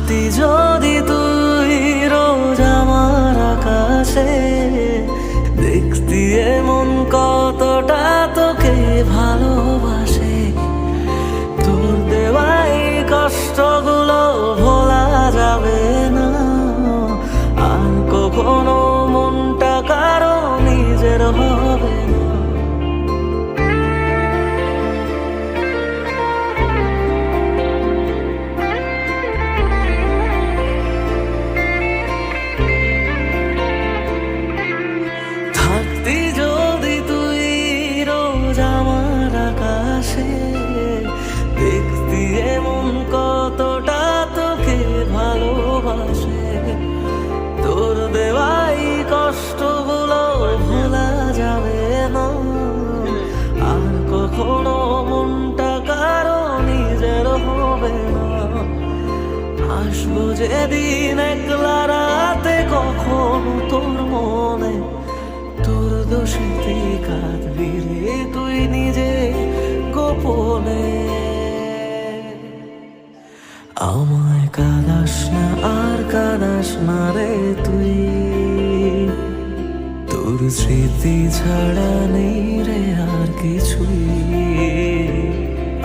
থাকতি যদি তুই রোজ আমার আকাশে, দেখতি এমন কতটা তোকে ভালোবাসে। তোর দেওয়াই কষ্টগুলো ভোলা যাবে না, আর কখনো মনটা কারো নিজের হবে না। থাকতি যদি তুই রোজ আমার আকাশে, দেখতি এমন কতটা তোকে ভালোবাসে। তোর দেওয়াই কষ্টগুলো ভোলা যাবে না, আর কখনো মনটা কারো নিজের হবে না। আসবো যেদিন একলা রাতে কখনো তোর মনে, তোর দোষেতে কাঁদবি রে তুই নিজে গোপনে। আমায় কাঁদাস না আর কাঁদাস না রে তুই, তোর স্মৃতি ছাড়া নেই রে আর কিছুই।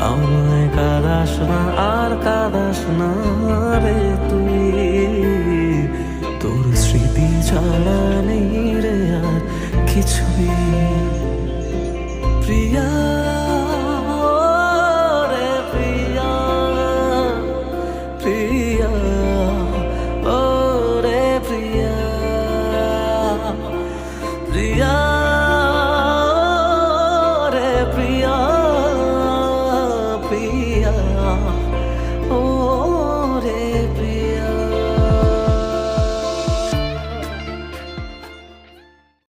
আমায় কাঁদাস না আর কাঁদাস না রে তুই, তোর স্মৃতি ছাড়া নেই রে আর কিছুই। প্রিয়া